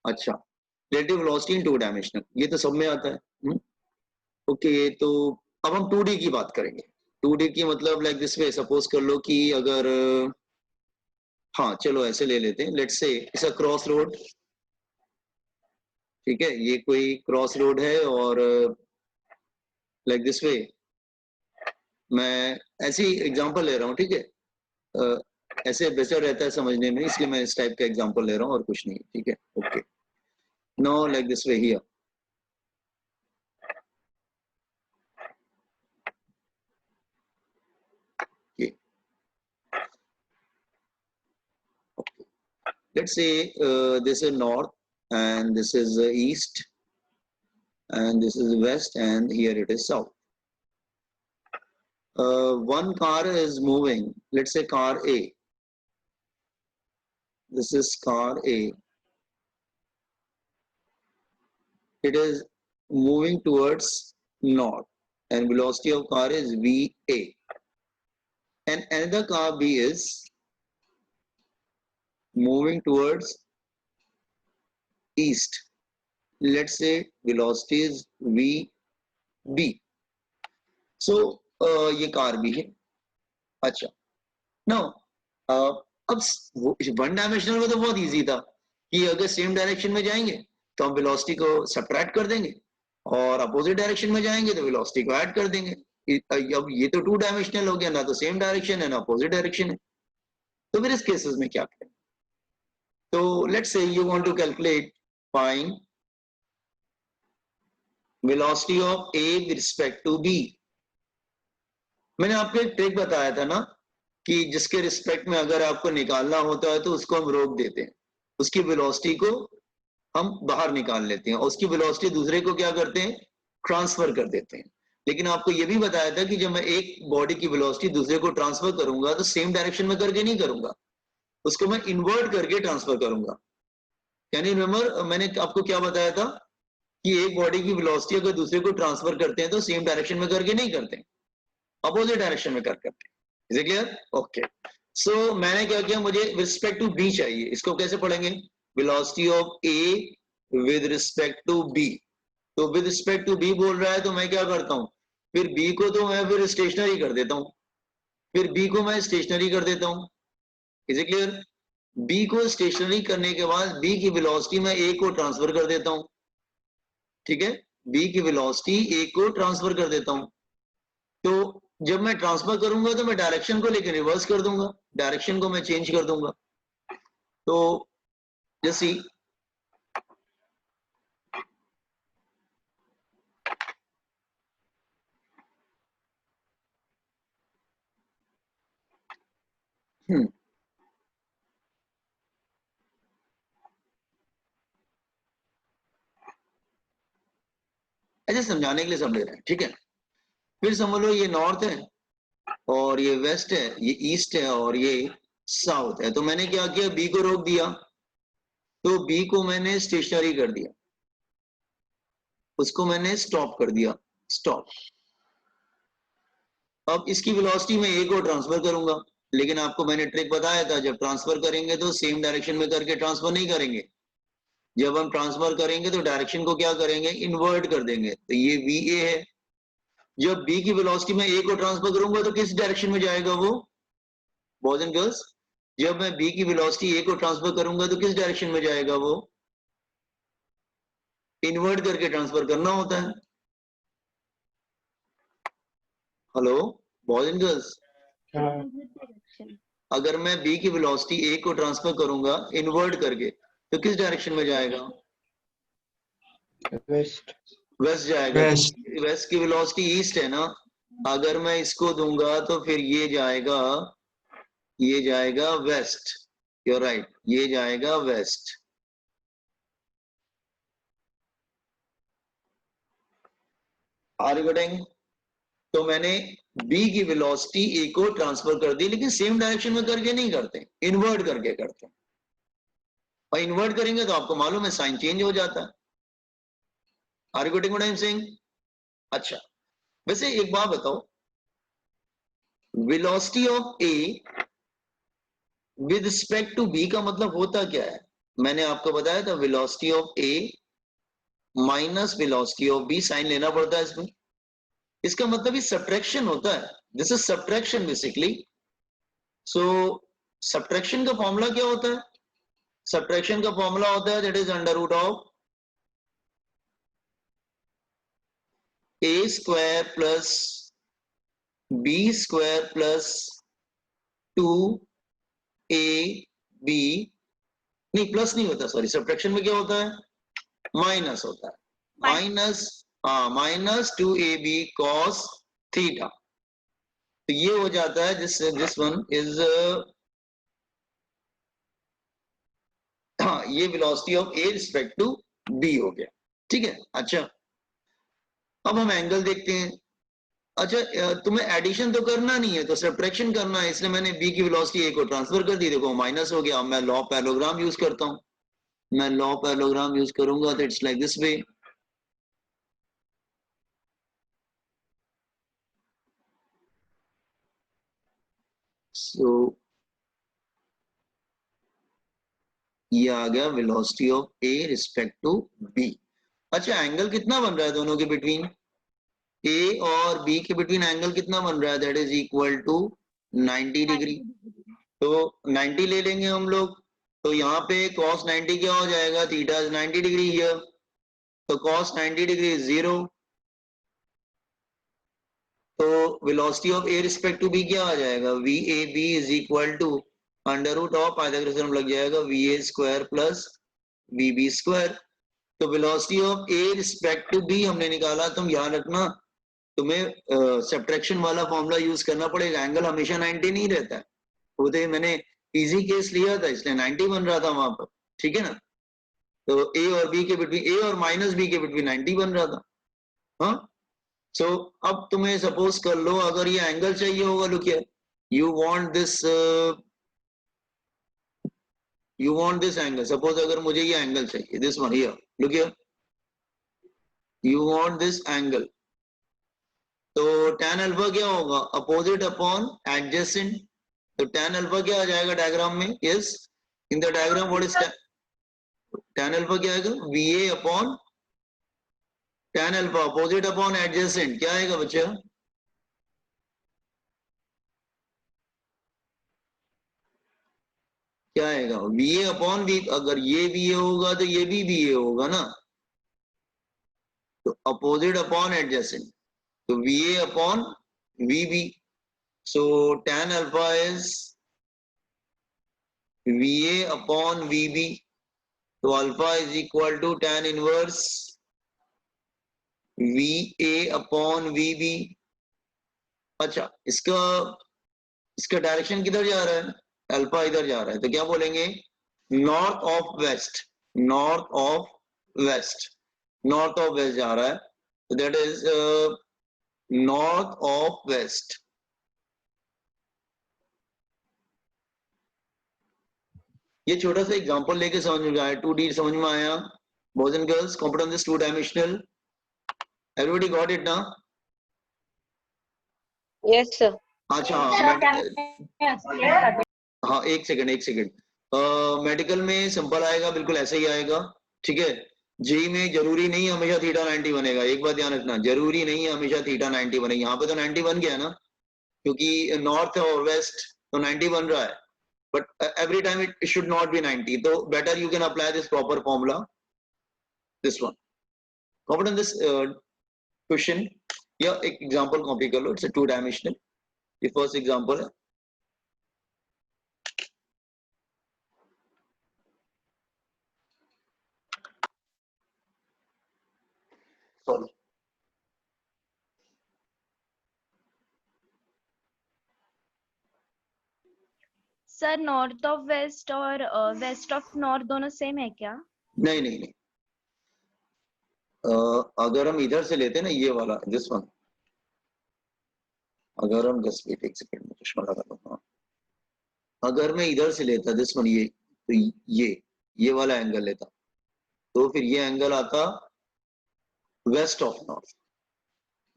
अच्छा, relative velocity इन two dimensional, ये तो सब में आता है। ओके, तो अब हम 2D की बात करेंगे। 2D की मतलब लाइक दिस वे, सपोज कर लो कि अगर हाँ, चलो ऐसे ले लेते हैं, लेट्स से इट्स अ क्रॉस रोड। ठीक है, ये कोई क्रॉस रोड है और लाइक दिस वे, मैं ऐसी एग्जांपल ले रहा हूँ, ठीक है। ऐसे बेहतर रहता है समझने में, इसलिए मैं इस टाइप का एग्जांपल ले रहा हूँ और कुछ नहीं, ठीक है। Okay, now like this way here, let's say this is north and this is east and this is west and here it is south. One car is moving, let's say car A. This is car A. It is moving towards north and velocity of car is VA. And another car B is moving towards east. Let's say velocity is VB. So ये car भी है। अच्छा, now अब one dimensional में तो बहुत easy था कि अगर सेम डायरेक्शन में जाएंगे तो हम वेलोसिटी को सब्ट्रैक्ट कर देंगे और अपोजिट डायरेक्शन में जाएंगे तो वेलोसिटी को ऐड कर देंगे। अब ये तो 2 डायमेंशनल हो गया, ना तो सेम डायरेक्शन है ना अपोजिट डायरेक्शन है। तो फिर इस केसेस में क्या करें? तो let's say you want to calculate find velocity of a with respect to b. मैंने आपको एक ट्रिक बताया था ना कि जिसके रिस्पेक्ट में अगर आपको निकालना होता है तो उसको हम रोक देते हैं, उसकी वेलोसिटी को हम बाहर निकाल लेते हैं और उसकी वेलोसिटी दूसरे को क्या करते हैं, ट्रांसफर कर देते हैं। लेकिन आपको यह भी बताया था कि जब मैं एक बॉडी की वेलोसिटी दूसरे को ट्रांसफर करूंगा तो सेम डायरेक्शन में करके नहीं करूंगा, उसको मैं इन्वर्ट करके ट्रांसफर करूंगा। यानी रिमेंबर मैंने आपको क्या बताया था कि एक बॉडी की वेलोसिटी अगर दूसरे को ट्रांसफर करते हैं तो सेम डायरेक्शन में करके नहीं करते, अपोजिट डायरेक्शन में करते हैं। Is it clear? ओके, सो मैंने क्या किया, मुझे रिस्पेक्ट टू बी चाहिए। इसको कैसे पढ़ेंगे? Velocity of a with respect to B. तो विद रिस्पेक्ट टू बी बोल रहा है तो मैं क्या करता हूं, फिर बी को तो मैं फिर स्टेशनरी कर देता हूं, फिर बी को मैं स्टेशनरी कर देता हूं। Is it clear? बी को स्टेशनरी करने के बाद बी की वेलोसिटी मैं ए को ट्रांसफर कर देता हूं। ठीक है, बी की वेलोसिटी ए को ट्रांसफर कर देता हूं। तो जब मैं ट्रांसफर करूंगा तो मैं डायरेक्शन को लेकर रिवर्स कर दूंगा, डायरेक्शन को मैं चेंज कर दूंगा। तो जैसे ऐसे समझाने के लिए सब ले रहे हैं, ठीक है। फिर समझ लो ये नॉर्थ है और ये वेस्ट है, ये ईस्ट है और ये साउथ है। तो मैंने क्या किया, बी को रोक दिया, तो बी को मैंने स्टेशनरी कर दिया, उसको मैंने स्टॉप कर दिया, स्टॉप। अब इसकी वेलोसिटी में ए को ट्रांसफर करूंगा, लेकिन आपको मैंने ट्रिक बताया था, जब ट्रांसफर करेंगे तो सेम डायरेक्शन में करके ट्रांसफर नहीं करेंगे। जब हम ट्रांसफर करेंगे तो डायरेक्शन को क्या करेंगे, इन्वर्ट कर देंगे। तो ये वी ए है। जब बी की वेलोसिटी में ए को ट्रांसफर करूंगा तो किस डायरेक्शन में जाएगा वो, बॉयज एंड गर्ल्स? जब मैं बी की वेलोसिटी ए को ट्रांसफर करूंगा तो किस डायरेक्शन में जाएगा वो, इन्वर्ट करके ट्रांसफर करना होता है। हेलो बॉयज एंड गर्ल्स, अगर मैं बी की वेलोसिटी ए को ट्रांसफर करूंगा इन्वर्ट करके तो किस डायरेक्शन में जाएगा, वेस्ट। वेस्ट जाएगा। वेस्ट की वेलोसिटी ईस्ट है ना, अगर मैं इसको दूंगा तो फिर ये जाएगा वेस्ट। यूर राइट, ये जाएगा वेस्ट। Are you getting? तो मैंने बी की वेलोसिटी ए को ट्रांसफर कर दी, लेकिन सेम डायरेक्शन में करके नहीं करते, इन्वर्ट करके करते हैं। और इन्वर्ट करेंगे तो आपको मालूम है साइन चेंज हो जाता है। Are you getting what I am saying? अच्छा, वैसे एक बात बताओ, velocity of a with respect to b का मतलब होता क्या है? मैंने आपको बताया था velocity of a minus velocity of b, sign लेना पड़ता है इसमें। इसका मतलब ये सब्ट्रैक्शन होता है, this is subtraction basically. So subtraction का फॉर्मूला क्या होता है? सब्ट्रैक्शन का फॉर्मूला होता है that is under root of a square plus b square plus 2 a b, नहीं प्लस नहीं होता, सॉरी, सब्ट्रैक्शन में क्या होता है? माइनस होता है, माइनस 2ab cos थीटा। तो ये हो जाता है दिस वन इज ये velocity of A respect to b हो गया, ठीक है। अच्छा, अब हम एंगल देखते हैं। अच्छा, तुम्हें एडिशन तो करना नहीं है, तो सब्ट्रैक्शन करना है, इसलिए मैंने बी की वेलोसिटी ए को ट्रांसफर कर दी, देखो माइनस हो गया। मैं लॉ पैरेललोग्राम यूज करता हूं, मैं लॉ पैरेललोग्राम यूज करूंगा तो it's like this way. So ये आ गया velocity of A respect to b. अच्छा, एंगल कितना बन रहा है दोनों के बिटवीन? ए और बी के बिटवीन एंगल कितना बन रहा है? That is equal to 90 degree. तो 90 ले लेंगे हम लोग, तो यहाँ पे cos 90 क्या हो जाएगा? थीटा इज 90 डिग्री हियर, तो cos 90 डिग्री इज 0। तो velocity of A respect to B क्या आ जाएगा? V A B is equal to under root of Pythagoras लग जाएगा V A square plus we B square. तो velocity of A respect to B हमने निकाला, तुम याद रखना तुम्हें सब्ट्रैक्शन वाला फॉर्मूला यूज करना पड़ेगा, एंगल हमेशा 90 नहीं रहता है। वो तो मैंने इजी केस लिया था इसलिए 90 बन रहा था वहां पर, ठीक है ना। तो ए और बी के बिटवीन, ए और माइनस बी के बिटवीन 90 बन रहा था। हाँ, सो अब तुम्हें सपोज कर लो अगर ये एंगल चाहिए होगा, look here, you want this angle, suppose अगर मुझे ये एंगल चाहिए, this one here, look here, you want this angle, तो tan अल्फा क्या होगा? Opposite upon adjacent. तो tan अल्फा क्या आ जाएगा डायग्राम में? Yes, in the diagram what is tan alpha क्या आएगा? VA upon tan alpha, opposite upon adjacent, क्या आएगा बच्चा? क्या आएगा? VA अपॉन V, अगर ये VA होगा तो ये भी VA होगा ना, तो अपोजिट अपॉन एडजेसेंट, तो VA upon VB। So tan alpha is VA upon VB, तो alpha is equal to tan inverse VA upon VB। अच्छा, इसका डायरेक्शन किधर जा रहा है? अल्फा इधर जा रहा है, तो क्या बोलेंगे? North of west, north of west, north of west जा रहा है, तो that is north of west. ये छोटा सा एग्जांपल लेके समझ में आया, 2D समझ में आया? Boys and girls, competent this 2 dimensional, everybody got it ना? Yes sir. अच्छा, हाँ एक सेकंड, मेडिकल में सिंपल आएगा, बिल्कुल ऐसे ही आएगा, ठीक है। जेई में जरूरी नहीं हमेशा थीटा 90 बनेगा, एक बात ध्यान रखना, जरूरी नहीं है हमेशा थीटा 90 बनेगा। यहाँ पे तो 90 बन गया ना, क्योंकि नॉर्थ और वेस्ट तो 90 बन रहा है, but every time it should not be 90, तो better you can apply this proper formula, this one. Competent this question या एक एग्जांपल कॉपी कर लो, इट्स 2 डायमेंशनल। ये फर्स्ट एग्जांपल है, sorry, sir north of west और वेस्ट ऑफ नॉर्थ दोनों सेम है क्या? नहीं, अगर हम इधर से लेते हैं ना ये वाला, दिस वन, अगर हम 10 मिनट, एक सेकंड में चश्मा लगा लूंगा, अगर मैं इधर से लेता दिस वन, ये तो ये वाला एंगल लेता, तो फिर ये एंगल आता वेस्ट ऑफ नॉर्थ,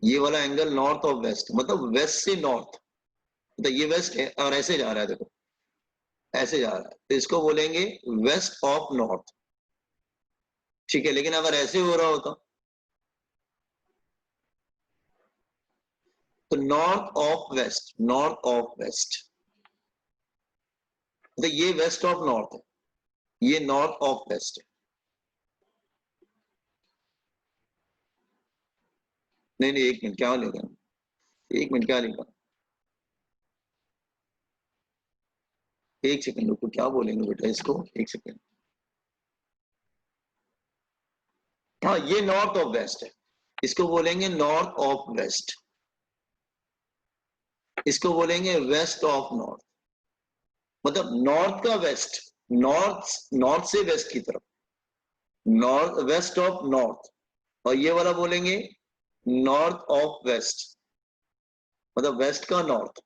ये वाला एंगल नॉर्थ ऑफ वेस्ट, मतलब वेस्ट से नॉर्थ, मतलब ये वेस्ट है और ऐसे जा रहा है, देखो ऐसे जा रहा है तो इसको बोलेंगे वेस्ट ऑफ नॉर्थ, ठीक है। लेकिन अगर ऐसे हो रहा होता तो north of west, north of west, तो ये वेस्ट ऑफ नॉर्थ है, ये नॉर्थ ऑफ वेस्ट है। नहीं नहीं, एक मिनट, क्या लिखा, एक मिनट, क्या लिखा, एक सेकंड रुको, क्या बोलेंगे बेटा इसको, एक सेकंड। हाँ, ये नॉर्थ ऑफ वेस्ट है, इसको बोलेंगे नॉर्थ ऑफ वेस्ट, इसको बोलेंगे वेस्ट ऑफ नॉर्थ, मतलब नॉर्थ का वेस्ट, नॉर्थ, नॉर्थ से वेस्ट की तरफ, नॉर्थ, वेस्ट ऑफ नॉर्थ। और ये वाला बोलेंगे नॉर्थ ऑफ वेस्ट, मतलब वेस्ट का north.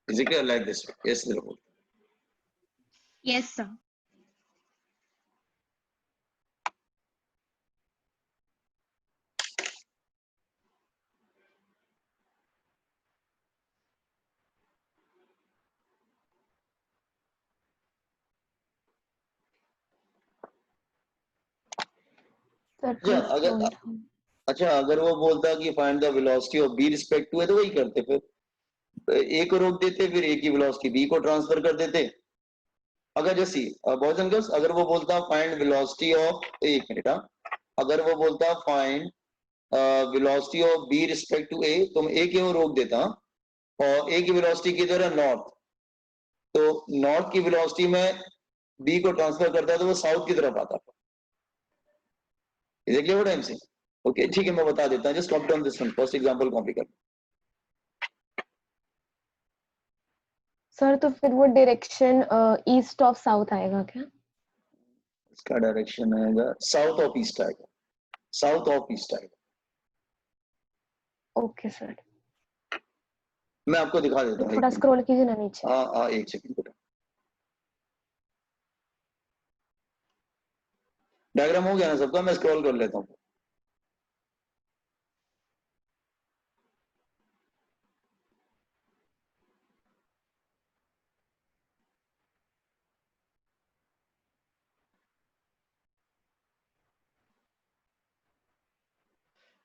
Is it clear? Like this, yes बिल्कुल। Yes, sir. Sir, अच्छा please अगर, scroll down. अच्छा अगर वो बोलता कि find the velocity of B respect to है, तो वही करते, फिर ए को रोक देते, फिर ए की वेलोसिटी बी को ट्रांसफर कर देते। अगर जैसी बॉयज एंड गर्ल्स, अगर वो बोलता फाइंड वेलोसिटी ऑफ, एक मिनट, अगर वो बोलता find velocity of B respect to A, तो ए के वो रोक देता, और ए की वेलोसिटी की तरह नॉर्थ, तो नॉर्थ की वेलोसिटी में बी को ट्रांसफर करता तो वो साउथ की तरफ आता। Is it clear what I am saying? Okay, ठीक है, मैं बता देता हूं, just copy down this one, first example copy कर। सर तो फिर वो डायरेक्शन ईस्ट ऑफ साउथ आएगा क्या? इसका डायरेक्शन आएगा साउथ ऑफ ईस्ट आएगा, साउथ ऑफ ईस्ट आएगा। ओके सर, मैं आपको दिखा देता हूँ, थोड़ा स्क्रॉल कीजिए ना नीचे। हाँ, एक सेकंड बेटा, डायग्राम हो गया ना सबका? मैं स्क्रॉल कर लेता हूँ।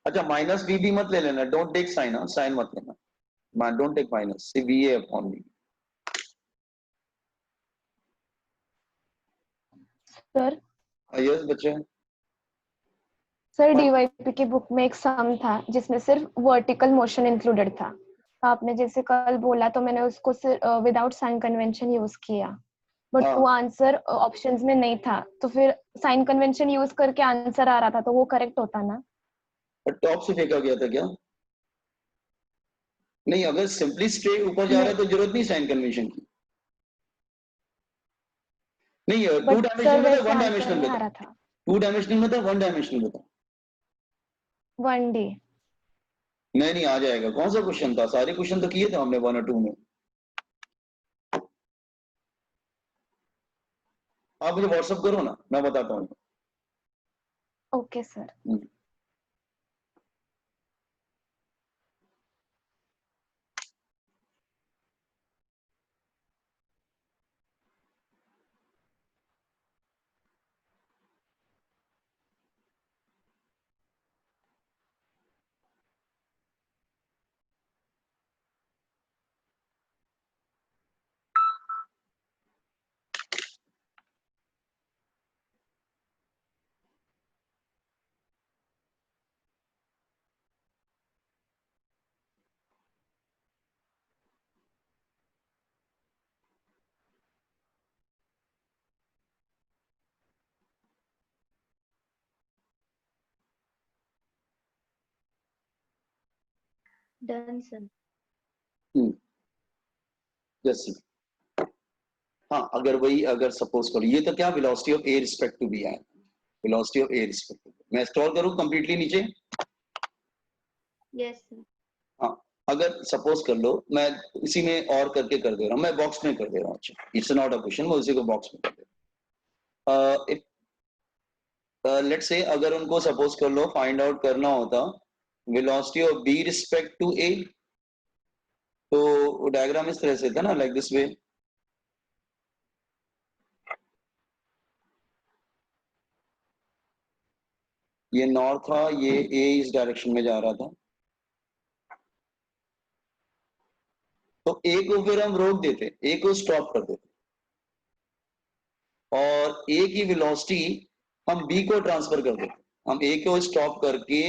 अच्छा, माइनस बी भी मत ले लेना, डोंट टेक साइन, साइन मत लेना, don't take minus, see b a upon b. Sir yes बच्चे, सर डीवाईपी की बुक में एक सम था जिसमें सिर्फ वर्टिकल मोशन इंक्लूडेड था। आपने जैसे कल बोला तो मैंने उसको विदाउट साइन कन्वेंशन यूज किया, बट हाँ। वो आंसर ऑप्शंस में नहीं था, तो फिर साइन कन्वेंशन यूज करके आंसर आ रहा था, तो वो करेक्ट होता ना? टॉप से फेंका गया था क्या? नहीं, अगर सिंपली स्ट्रेट ऊपर जा रहा है तो जरूरत नहीं साइन कन्वेंशन की। नहीं, टू बट डायमेंशनल सर में था, वैसे वन आंसर डायमेंशनल नहीं में आ था, रहा था। टू डायमेंशनल में था, वन डायमेंशनल में था। 1D। नहीं, आ जाएगा। कौन सा क्वेश्चन था? सारे क्वेश्चन तो किए थे हमने 1 और 2 में। आप मुझे व्हाट्सएप करो ना, मैं बताता हूँ। Okay sir. Done, sir. जैसे हाँ, अगर वही, अगर सपोज करो, ये तो क्या velocity of A respect to B है, velocity of A respect to, मैं स्क्रॉल करूँ कंप्लीटली नीचे। Yes, sir. हाँ, अगर सपोज कर लो, मैं इसी में और करके कर दे रहा हूँ, मैं बॉक्स में कर दे रहा हूँ। अच्छा, इट्स नॉट अ क्वेश्चन, मैं उसी को बॉक्स में कर दे रहा हूँ। लेट्स से अगर उनको सपोज कर लो फाइंड आउट करना होता velocity of B respect to A, तो डायग्राम इस तरह से था ना, लाइक दिस वे। ये नॉर्थ था, ये ए इस डायरेक्शन में जा रहा था, तो ए को फिर हम रोक देते, ए को स्टॉप कर देते, और ए की वेलोसिटी हम बी को ट्रांसफर कर देते। हम ए को स्टॉप करके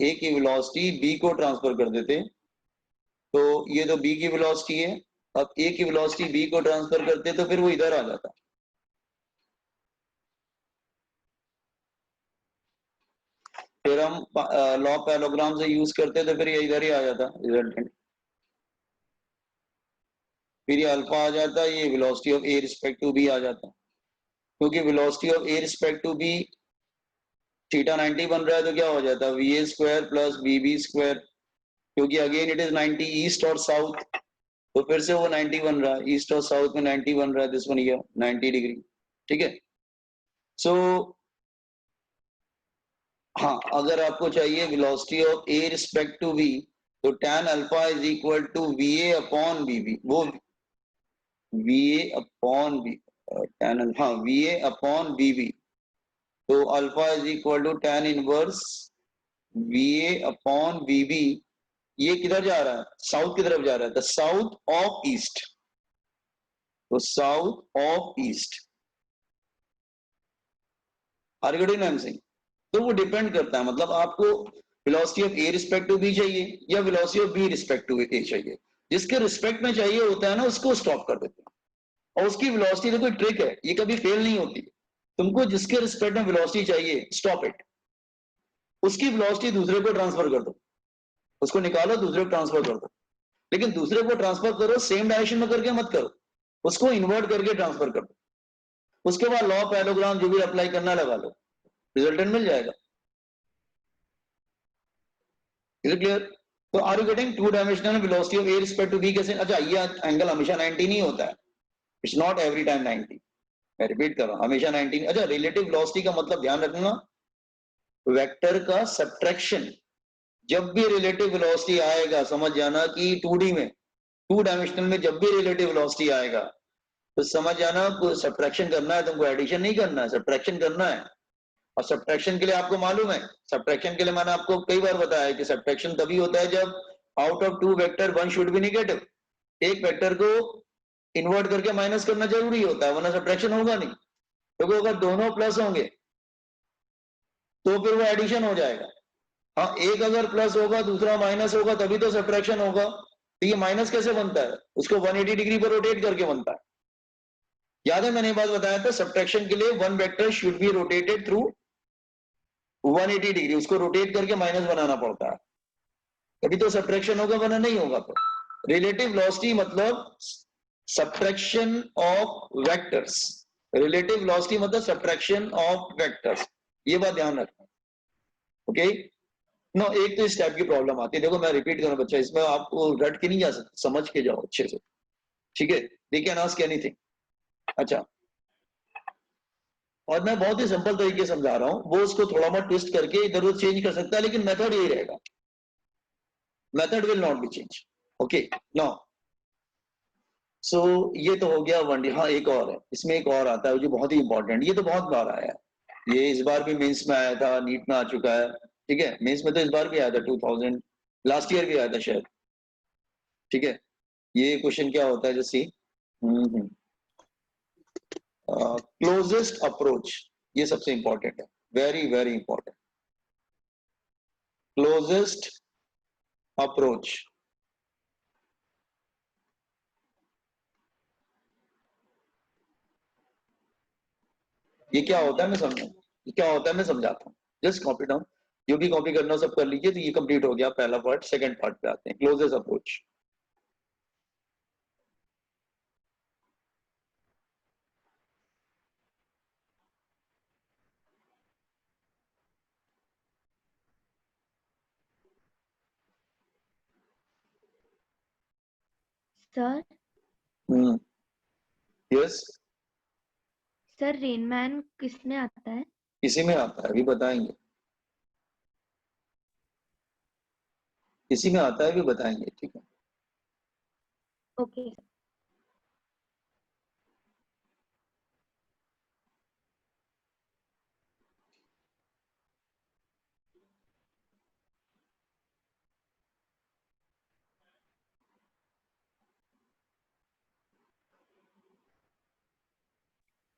ए की वेलोसिटी बी को ट्रांसफर कर देते, तो ये तो बी की वेलोसिटी है, अब ए की वेलोसिटी बी को ट्रांसफर करते तो फिर वो इधर आ जाता। फिर हम लॉ पैरेललोग्राम से यूज करते तो फिर ये इधर ही आ जाता रिजल्टेंट, फिर ये अल्फा आ जाता, ये velocity of A respect to B आ जाता, क्योंकि velocity of A respect to B theta 90 बन रहा है, तो क्या हो जाता है वी ए square plus B B square, क्योंकि अगेन इट इज 90 ईस्ट और साउथ, तो फिर से वो 90 बन रहा है, ईस्ट और साउथ में 90 बन रहा है, दिस वन हियर 90 डिग्री। ठीक है, सो हाँ, अगर आपको चाहिए velocity of A respect to B, तो tan alpha is equal to V A upon B B, वो वी ए अपॉन बी, tan हाँ वी ए अपॉन बी बी, तो alpha is equal to tan inverse V A upon B B. ये किधर जा रहा है, south की तरफ जा रहा है, द साउथ ऑफ ईस्ट, तो south of east, are you getting I am saying? तो वो डिपेंड करता है, मतलब आपको velocity of A respect to B चाहिए या velocity of B respect to A चाहिए, जिसके रिस्पेक्ट में चाहिए होता है ना उसको स्टॉप कर देते हैं, और उसकी वेलोसिटी देखो ट्रिक है, ये कभी फेल नहीं होती। तुमको जिसके रिस्पेक्ट में वेलोसिटी चाहिए स्टॉप इट, उसकी वेलोसिटी दूसरे को ट्रांसफर कर दो, उसको निकालो दूसरे को ट्रांसफर कर दो, लेकिन दूसरे को ट्रांसफर करो सेम डायरेक्शन में करके मत करो, उसको इन्वर्ट करके ट्रांसफर कर दो, उसके बाद लॉ पैरेललोग्राम जो भी अप्लाई करना लगा लो, रिजल्टेंट मिल जाएगा। Is it clear? तो are you getting two dimensional velocity of A respect to B कैसे? अच्छा, ये एंगल हमेशा 90 नहीं होता है, इट्स नॉट एवरी टाइम 90, मैं रिपीट कर रहा हूं, हमेशा 90। अच्छा, रिलेटिव वेलोसिटी का मतलब ध्यान रखना, वेक्टर का सब्ट्रैक्शन, जब भी रिलेटिव वेलोसिटी आएगा समझ जाना कि 2D में, टू डायमेंशनल में जब भी रिलेटिव वेलोसिटी आएगा तो समझ जाना सब्ट्रैक्शन करना है, तुमको एडिशन नहीं करना है, सब्ट्रैक्शन करना है। और सब्ट्रैक्शन के लिए आपको मालूम है, सब्ट्रैक्शन के लिए मैंने आपको कई बार बताया कि सब्ट्रैक्शन तभी होता है जब out of two vector one should be negative, एक वेक्टर को इन्वर्ट करके माइनस करना जरूरी होता है, वरना सब्ट्रैक्शन होगा नहीं, क्योंकि अगर दोनों प्लस होंगे तो फिर वो एडिशन हो जाएगा। हाँ, एक अगर प्लस होगा दूसरा माइनस होगा तभी तो सब्ट्रैक्शन होगा, तो ये माइनस कैसे बनता है, उसको 180 डिग्री पर रोटेट करके बनता है। याद है मैंने ये बात बताया था, सब्ट्रैक्शन के लिए one vector should be rotated through 180 degree, उसको रोटेट करके माइनस बनाना पड़ता है, तभी तो सब्ट्रैक्शन होगा, वरना नहीं होगा। तो रिलेटिव वेलोसिटी मतलब subtraction of vectors, relative velocity मतलब सब्ट्रैक्शन ऑफ वेक्टर्स, ये बात ध्यान रखना। ओके नो, एक तो इस टाइप की प्रॉब्लम आती है, देखो मैं रिपीट करूं बच्चा, इसमें आपको रट के नहीं जा सकते, समझ के जाओ अच्छे से, ठीक है? They can ask anything. अच्छा, और मैं बहुत ही सिंपल तरीके से समझा रहा हूं, वो उसको थोड़ा बहुत ट्विस्ट करके इधर उधर चेंज कर सकता है, लेकिन मेथड यही रहेगा, method will not be change. Okay now, so ये तो हो गया वन डी। हाँ, एक और है, इसमें एक और आता है जो बहुत ही इंपॉर्टेंट, ये तो बहुत बार आया है, ये इस बार भी मेंस में आया था, नीट में आ चुका है, ठीक है? मेंस में तो इस बार भी आया था, 2000 लास्ट ईयर भी आया था शायद, ठीक है? ये क्वेश्चन क्या होता है जैसे क्लोजेस्ट अप्रोच, ये सबसे इंपॉर्टेंट है, very very important, closest approach. ये क्या होता है मैं समझा, ये क्या होता है मैं समझाता हूँ, जस्ट कॉपी डाउन, जो भी कॉपी करना हो सब कर लीजिए। तो ये कंप्लीट हो गया पहला पार्ट, सेकंड पार्ट पे आते हैं, closest approach. Sir yes, sir Rain Man किसमें आता है? इसी में आता है, अभी बताएंगे, इसी में आता है, अभी बताएंगे, ठीक है? Okay.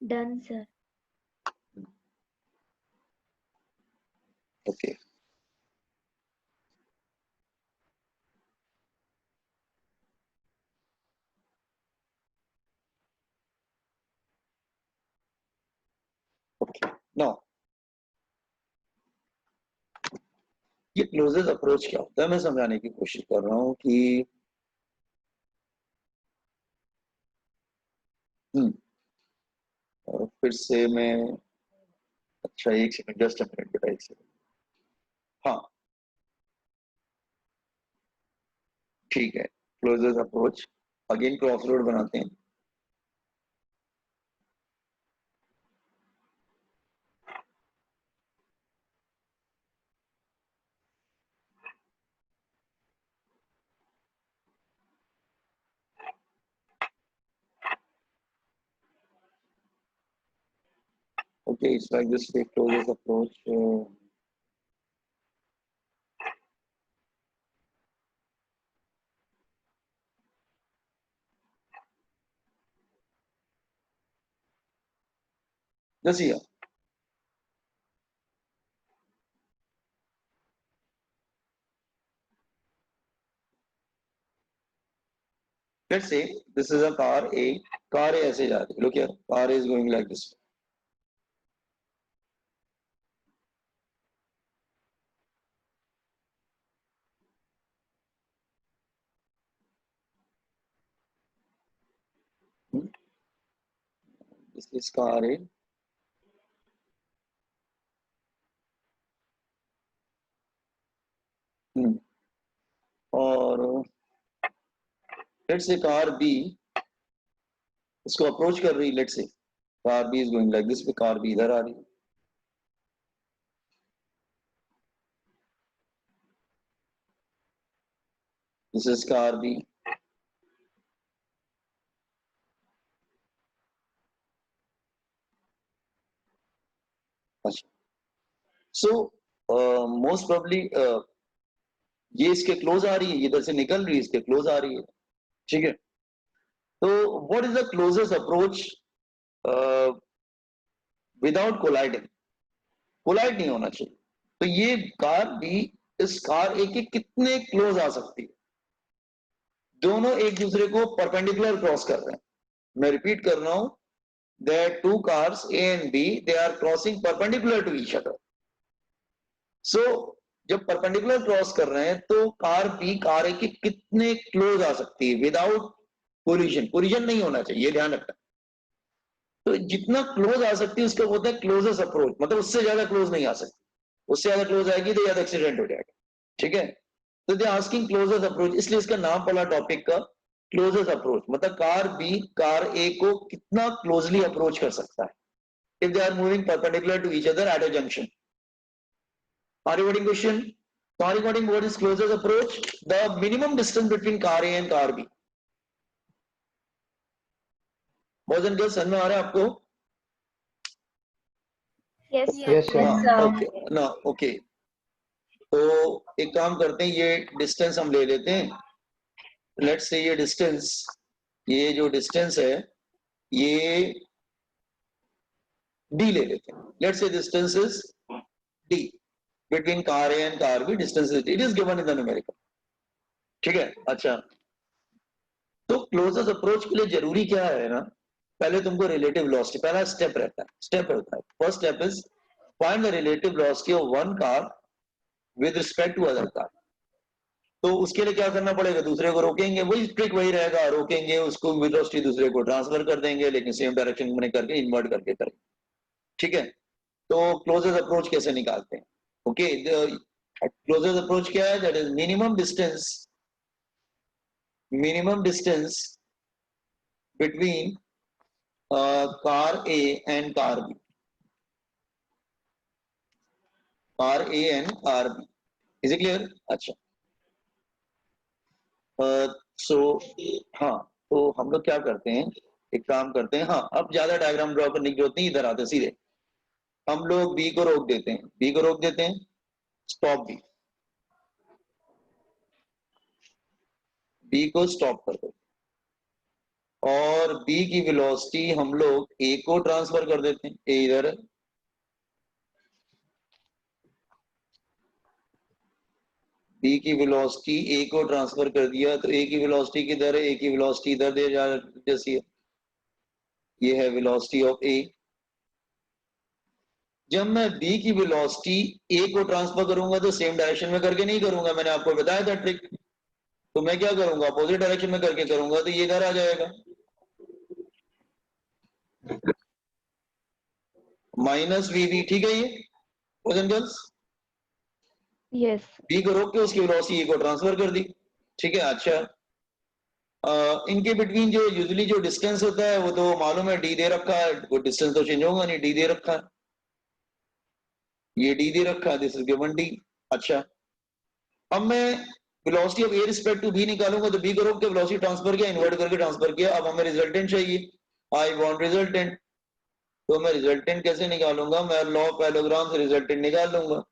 Done, sir. Okay. Okay. Now, ये क्लोजेस्ट अप्रोच क्या होता है, मैं समझाने की कोशिश कर रहा हूँ कि और फिर से मैं, अच्छा एक सेकंड, जस्ट अ मिनट बेटा, एक सेकंड। हाँ ठीक है, closest approach again cross road बनाते हैं। Okay, it's like this way, closest approach. Just here. Let's say this is a car A. Car A ऐसे जा रही है. Look here. Car A is going like this. This is car A. और let's say car B इसको approach कर रही है. Let's say car B is going like this. पे कार B इधर आ रही है. This is car B. अच्छा. So most probably ये इसके क्लोज आ रही है, इधर से निकल रही है, इसके क्लोज आ रही है. ठीक है. तो what is the closest approach without colliding? Collide नहीं होना चाहिए. तो ये कार भी इस कार ए के कितने क्लोज आ सकती है? दोनों एक दूसरे को परपेंडिकुलर क्रॉस कर रहे हैं. मैं रिपीट कर रहा हूं, there two cars A and B, they are crossing perpendicular to each other. So जब परपेंडिकुलर क्रॉस कर रहे हैं तो कार बी कार ए के कितने क्लोज आ सकती है विदाउट कोलिजन? कोलिजन नहीं होना चाहिए, ये ध्यान रखना. तो जितना क्लोज आ सकती है उसका होता है क्लोजेस्ट अप्रोच, मतलब उससे ज्यादा क्लोज नहीं आ सकती. उससे ज्यादा क्लोज आएगी तो ज्यादा एक्सीडेंट हो जाएगा. ठीक है. तो दे आस्किंग क्लोजेस्ट अप्रोच, इसलिए इसका नाम पड़ा टॉपिक का क्लोजेस्ट अप्रोच. मतलब कार बी कार ए को कितना क्लोजली अप्रोच कर सकता है if they are moving perpendicular to each other at a junction. Are you getting question? Are you getting what is closest approach? The minimum distance between car a and car b. Boys and girls, समझ में आ रहा है आपको? Yes, Yes, sir. Okay ना. Okay, तो एक काम करते हैं, ये डिस्टेंस हम ले लेते हैं. लेट्स से ये डिस्टेंस, ये जो डिस्टेंस है ये d ले लेते हैं. Let's say distance is d between car a and car b. Distance is d. It is given in the numerical. ठीक है. अच्छा, तो क्लोजेस्ट अप्रोच के लिए जरूरी क्या है ना, पहले तुमको रिलेटिव वेलोसिटी, पहला स्टेप रहता है, स्टेप होता है. First step is find the relative velocity of one car with respect to other car. तो उसके लिए क्या करना पड़ेगा? दूसरे को रोकेंगे, वही ट्रिक वही रहेगा, रोकेंगे उसको, वेलोसिटी दूसरे को ट्रांसफर कर देंगे, लेकिन सेम डायरेक्शन में करके इन्वर्ट करके करेंगे. ठीक है. तो क्लोजेस्ट अप्रोच कैसे निकालते हैं? ओके, क्लोजेस्ट अप्रोच क्या है? That is minimum distance between car a and car b. Car a and car b. Is it clear? अच्छा. सो हाँ, तो हम लोग क्या करते हैं, एक काम करते हैं. हाँ, अब ज्यादा डायग्राम ड्रॉ करने की जरूरत नहीं, इधर आते सीधे. हम लोग बी को रोक देते हैं, बी को रोक देते हैं. स्टॉप बी, बी को स्टॉप कर दो. और b की वेलोसिटी हम लोग a को ट्रांसफर कर देते हैं, a इधर है, b की वेलोसिटी a को ट्रांसफर कर दिया, तो a की वेलोसिटी किधर है, a की वेलोसिटी इधर दे जा जैसी है, ये है वेलोसिटी ऑफ a। जब मैं b की वेलोसिटी a को ट्रांसफर करूंगा तो सेम डायरेक्शन में करके नहीं करूंगा, मैंने आपको बताया था ट्रिक। तो मैं क्या करूंगा, अपोजिट डायरेक्शन में करके करूंगा, तो ये इधर आ जाएगा माइनस वीबी, ठीक है ये boys and girls. Yes b को रोक के उसकी वेलोसिटी ए को ट्रांसफर कर दी, ठीक है। अच्छा, इनके बिटवीन जो यूजुअली जो डिस्टेंस होता है वो तो मालूम है, डी दे रखा है, वो डिस्टेंस तो चेंज होगा नहीं, डी दे रखा है, ये डी दे रखा है, दिस इज गिवन डी। अच्छा, अब मैं velocity of A respect to b निकालूंगा, तो बी को रोक के वेलोसिटी ट्रांसफर किया, इन्वर्ट करके ट्रांसफर किया, अब हमें रिजल्टेंट चाहिए, आई वांट रिजल्टेंट। तो मैं रिजल्टेंट कैसे निकालूंगा, मैं लॉ ऑफ पैरेललोग्राम से रिजल्टेंट निकाल लूंगा।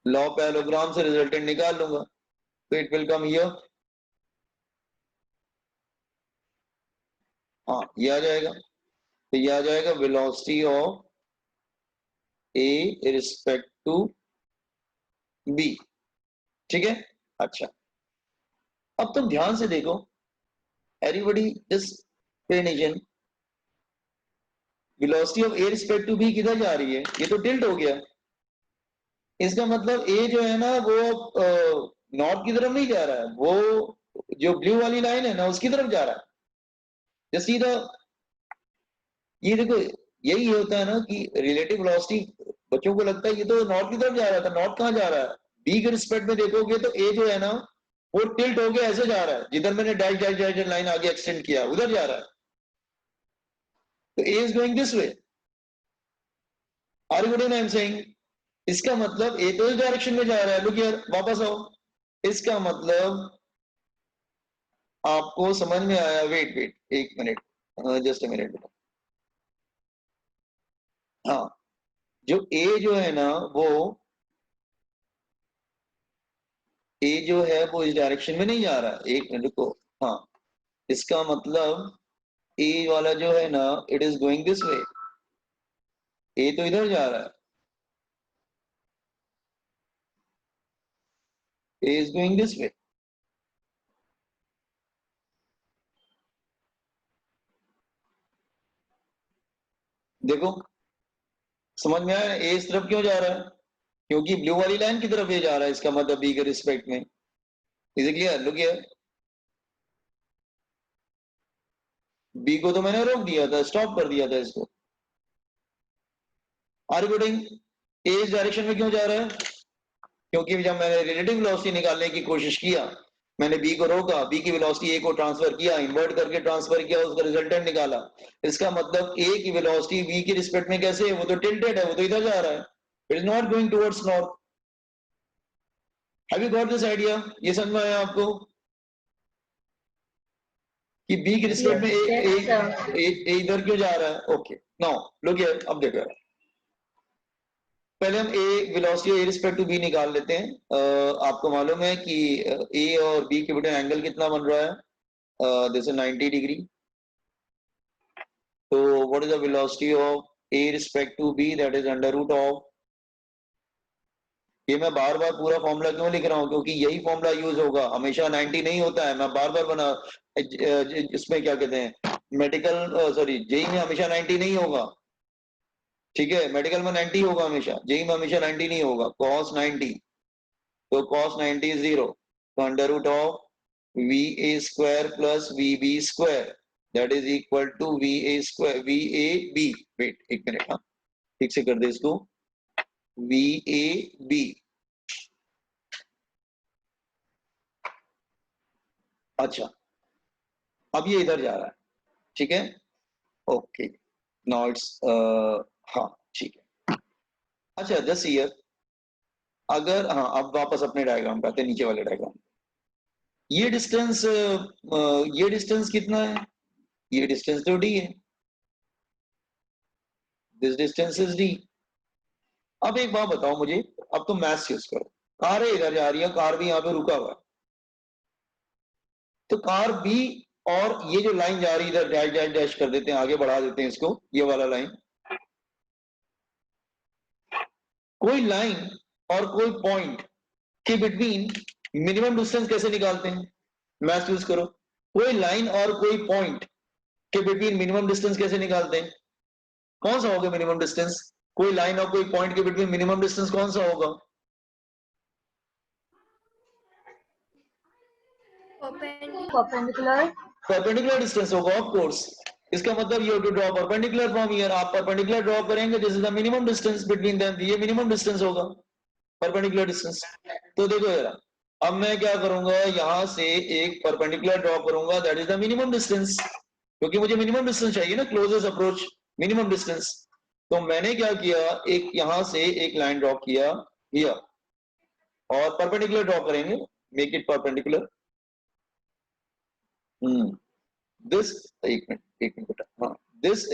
लॉ ऑफ पैरेललोग्राम से रिजल्टेंट निकाल लूंगा, तो इट विल कम हियर, हाँ ये आ जाएगा, तो ये आ जाएगा velocity of A respect to b, ठीक है। अच्छा, अब तुम ध्यान से देखो, everybody just pay attention, velocity of A respect to b किधर जा रही है, ये तो टिल्ट हो गया, इसका मतलब ए जो है ना वो नॉर्थ की तरफ नहीं जा रहा है, वो जो ब्लू वाली लाइन है ना उसकी तरफ जा रहा है, जस्ट सीधा। ये देखो, यही होता है ना कि रिलेटिव वेलोसिटी बच्चों को लगता है ये तो नॉर्थ की तरफ जा रहा था, नॉर्थ कहाँ जा रहा है, बी के रिस्पेक्ट में देखोगे तो ए जो है ना वो टिल्ट होके ऐसे जा रहा है, जिधर मैंने डैश डैश डैश लाइन आगे एक्सटेंड किया उधर जा रहा है, तो A is going this way, are you getting I am saying. इसका मतलब ए तो इस डायरेक्शन में जा रहा है, लुक हियर, वापस आओ, इसका मतलब आपको समझ में आया, वेट वेट एक मिनट, जस्ट अ मिनट, हाँ, जो ए जो है ना वो ए जो है वो इस डायरेक्शन में नहीं जा रहा है, एक मिनट रुको, हाँ, इसका मतलब ए वाला जो है ना it is going this way, A तो इधर जा रहा है, A is going this way. देखो समझ में आया, ए इस तरफ क्यों जा रहा है, क्योंकि ब्लू वाली लाइन की तरफ ए जा रहा है, इसका मतलब बी के रिस्पेक्ट में, is it clear, look here, b को तो मैंने रोक दिया था, स्टॉप कर दिया था इसको, आर यू गेटिंग, ए इस डायरेक्शन में क्यों जा रहा है, क्योंकि जब मैंने रिलेटिव वेलोसिटी निकालने की कोशिश किया, मैंने बी को रोका, बी की वेलोसिटी ए को ट्रांसफर किया, इन्वर्ट करके ट्रांसफर किया, उसका रिजल्टेंट निकाला, इसका मतलब ए की वेलोसिटी बी के रिस्पेक्ट में कैसे है, वो तो टिल्टेड है, वो तो इधर जा रहा है, it is not going towards north. Have you got this idea, ये समझ में आया आपको कि बी के रिस्पेक्ट में ए इधर क्यों जा रहा है। ओके नाउ लुक हियर, अब देखो पहले हम A velocity A respect to B निकाल लेते हैं। आपको मालूम है कि ए और बी के बीच एंगल कितना बन रहा है, दिस इज 90 डिग्री, तो what is the velocity of A respect to b, that is under root of, ये मैं बार बार पूरा फॉर्मूला क्यों लिख रहा हूँ, क्योंकि यही फॉर्मूला यूज होगा, हमेशा 90 नहीं होता है, मैं बार बार बना, इसमें क्या कहते हैं मेडिकल, सॉरी जेई में हमेशा 90 नहीं होगा, ठीक है, मेडिकल में 90 होगा हमेशा, जेई में हमेशा 90 नहीं होगा, cos 90, तो cos 90 is 0, तो under root of va square plus vb square that is equal to va square vab, wait एक मिनट, हाँ ठीक से कर दे इसको, vab, अच्छा अब ये इधर जा रहा है, ठीक है, ओके नाउ इट्स, हाँ ठीक है। अच्छा जस्ट हियर, अगर, हाँ अब वापस अपने डायग्राम पे आते हैं, नीचे वाले डायग्राम, ये डिस्टेंस कितना है, ये डिस्टेंस तो डी है, दिस डिस्टेंस इज डी। अब एक बात बताओ मुझे, अब तुम मैथ्स यूज करो, कार है इधर जा रही है, कार भी यहाँ पे रुका हुआ है, तो कार भी और ये जो लाइन जा रही है इधर डैश डैश डैश कर देते हैं, आगे बढ़ा देते हैं इसको, ये वाला लाइन, कोई लाइन और कोई पॉइंट के बिटवीन मिनिमम डिस्टेंस कैसे निकालते हैं? मैथ यूज करो। कोई लाइन और कोई पॉइंट के बिटवीन मिनिमम डिस्टेंस कैसे निकालते हैं? कौन सा होगा मिनिमम डिस्टेंस? कोई लाइन और कोई पॉइंट के बिटवीन मिनिमम डिस्टेंस कौन सा होगा? परपेंडिकुलर। परपेंडिकुलर डिस्टेंस होगा ऑफ कोर्स। इसका मतलब you have to draw perpendicular from here, आप परपेंडिकुलर ड्रॉ करेंगे, this is the minimum distance between them, ये मिनिमम डिस्टेंस होगा परपेंडिकुलर डिस्टेंस। तो देखो जरा, अब मैं क्या करूंगा, यहां से एक परपेंडिकुलर ड्रॉ करूंगा, that is the minimum distance, क्योंकि मुझे मिनिमम डिस्टेंस चाहिए ना, क्लोजेस्ट अप्रोच मिनिमम डिस्टेंस। तो मैंने क्या किया, एक यहां से एक लाइन ड्रॉ किया हियर, और परपेंडिकुलर ड्रॉ करेंगे, मेक इट परपेंडिकुलर। दिस, एक मिनट बेटा, हाँ, दिस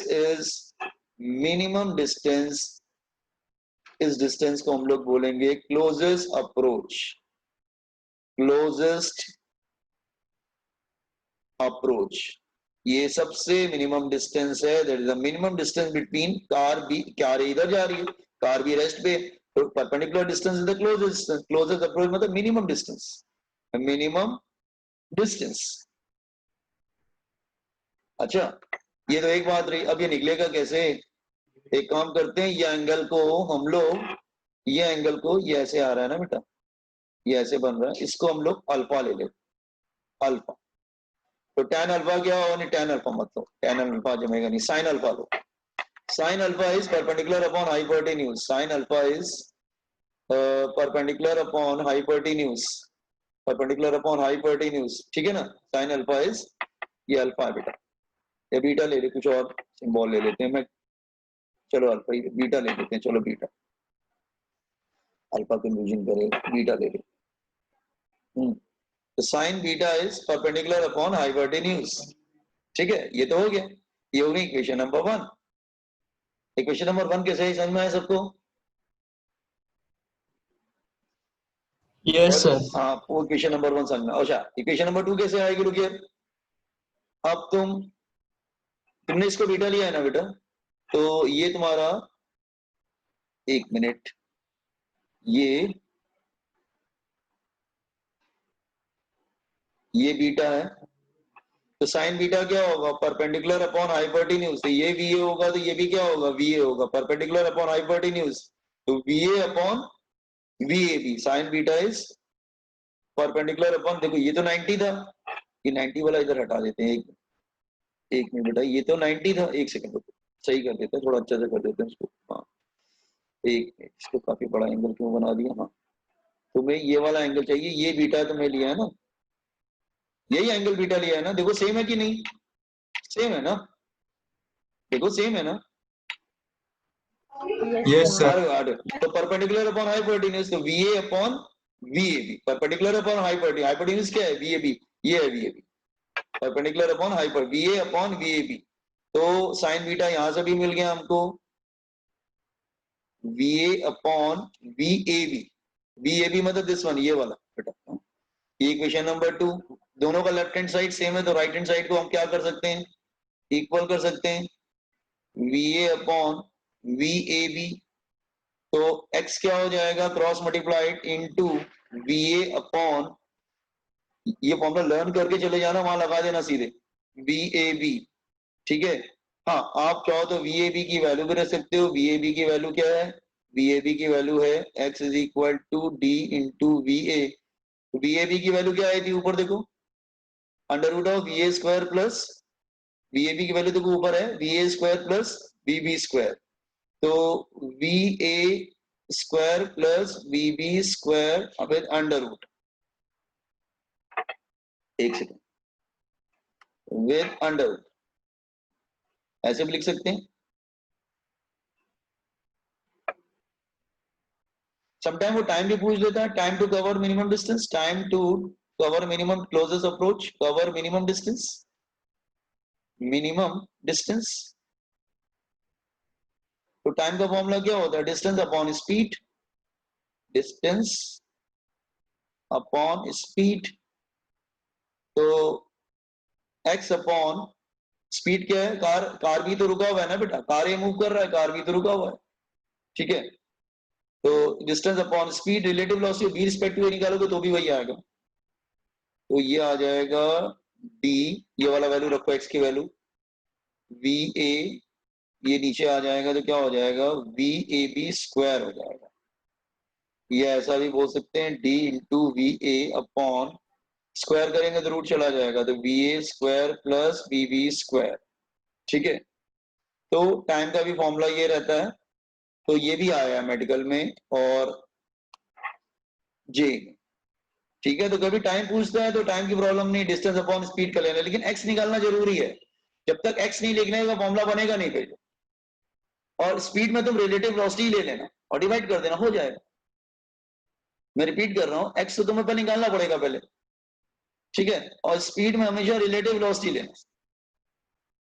इज मिनिमम डिस्टेंस, इस डिस्टेंस को हम लोग बोलेंगे क्लोजेस्ट अप्रोच, क्लोजेस्ट अप्रोच, ये सबसे मिनिमम डिस्टेंस है, that is the minimum distance between car भी, कार इधर जा रही है, कार भी रेस्ट पे, तो perpendicular distance is the closest approach, मतलब मिनिमम डिस्टेंस, मिनिमम डिस्टेंस। अच्छा, ये तो एक बात रही। अब ये निकलेगा कैसे? एक काम करते हैं, ये एंगल को हम लोग, ये एंगल को, ये ऐसे आ रहा है ना बेटा, ये ऐसे बन रहा है, इसको हम लोग अल्फा ले लेते, अल्फा। तो tan अल्फा क्या होगा? नहीं, tan अल्फा मत लो, tan अल्फा जमेगा नहीं, sin alpha low. sin alpha is perpendicular upon hypotenuse, sin alpha is perpendicular upon hypotenuse, perpendicular upon hypotenuse, ठीक है ना। sin अल्फा इज, ये अल्फा है बेटा, या बीटा ले ले, कुछ और सिंबल ले लेते हैं, मैं, चलो अल्फा, बीटा ले लेते हैं, चलो बीटा, अल्फा कंफ्यूजन करे, बीटा ले ले। तो sign beta is perpendicular upon hypotenuse, ठीक है, ये तो हो गया, ये हो गई इक्वेशन नंबर 1। इक्वेशन नंबर 1 कैसे है, समझ में आया सबको? Yes sir. हाँ, वो इक्वेशन नंबर 1 समझ में। अच्छा, इक्वेशन नंबर 2 कैसे आएगी? रुकिए, अब तुमने इसको बीटा लिया है ना बेटा, तो ये तुम्हारा, एक मिनट, ये बीटा है, तो साइन बीटा क्या होगा? परपेंडिकुलर अपॉन हाइपोटेन्यूज, तो ये VA होगा, तो ये भी क्या होगा? VA होगा, परपेंडिकुलर अपॉन हाइपोटेन्यूज, तो VA upon VAB, sign beta is perpendicular upon, देखो ये तो 90 था, ये 90 वाला इधर हटा देते हैं, एक मिनट बेटा, ये तो 90 था, एक सेकंड रुको, सही कर देते हैं, थोड़ा अच्छा से कर देते हैं इसको। हाँ, एक मिनट, इसको काफी बड़ा एंगल क्यों बना दिया? हाँ, तुम्हें ये वाला एंगल चाहिए, ये बीटा तुम्हें लिया है ना, यही एंगल बीटा लिया है ना, देखो सेम है कि नहीं? सेम है ना, देखो सेम है ना। Yes sir. तो परपेंडिकुलर अपॉन हाइपोटेन्यूज, तो VA upon VAB, perpendicular upon hypotenuse, hypotenuse क्या है? VAB, ये है VAB, perpendicular upon hyper, VA upon VAB। तो साइन बीटा यहां से भी मिल गया हमको, VA अपॉन VAB, VAB मतलब दिस वन, ये वाला बेटा। ये इक्वेशन नंबर 2, दोनों का लेफ्ट हैंड साइड सेम है, तो राइट हैंड साइड को हम क्या कर सकते हैं? इक्वल कर सकते हैं, VA अपॉन VAB, तो x क्या हो जाएगा? Cross multiplied into VA upon, ये फॉर्मूला लर्न करके चले जाना, वहां लगा देना सीधे, VAB, ठीक है। हाँ, आप चाहो तो VAB की वैल्यू भी रख सकते हो, VAB की वैल्यू क्या है? VAB की वैल्यू है x is equal to D into VA, तो VAB की वैल्यू क्या आई थी? ऊपर देखो, under root of VA square plus, VAB की वैल्यू देखो ऊपर है, VA square plus VB square, तो VA square plus VB square with under root, एक सेकेंड, विद अंडर रूट, ऐसे भी लिख सकते हैं। समटाइम वो टाइम भी पूछ लेता है, time to cover minimum distance, time to cover minimum closest approach, cover minimum distance, तो टाइम का फॉर्मूला क्या होता है? Distance upon speed, distance upon speed. तो x अपॉन स्पीड क्या है? कार भी तो रुका हुआ है ना बेटा, कार ये मूव कर रहा है, कार भी तो रुका हुआ है, ठीक है। तो distance upon speed, relative velocity b respective निकालोगे तो भी वही आएगा। तो ये आ जाएगा डी, ये वाला वैल्यू रखो x की वैल्यू, वी ए, ये नीचे आ जाएगा तो क्या हो जाएगा? वी ए बी स्क्वायर हो जाएगा। ये ऐसा भी बोल सकते हैं डी इंटू वी ए अपॉन, स्क्वायर करेंगे तो रूट चला जाएगा, तो v A square plus we B square, ठीक है। तो टाइम का भी फॉर्मूला ये रहता है। तो ये भी आया है मेडिकल में और जे, ठीक है। तो कभी टाइम पूछता है तो टाइम की प्रॉब्लम नहीं, डिस्टेंस अपॉन स्पीड कर लेना, लेकिन एक्स निकालना जरूरी है। जब तक एक्स नहीं लिखने का फॉर्मूला बनेगा नहीं पहले। और स्पीड में तुम रिलेटिव वेलोसिटी ले लेना और डिवाइड कर देना, हो जाएगा। मैं रिपीट कर रहा हूं, एक्स तो तुम्हें पहले निकालना पड़ेगा पहले, ठीक है। और स्पीड में हमेशा रिलेटिव वेलोसिटी लेना।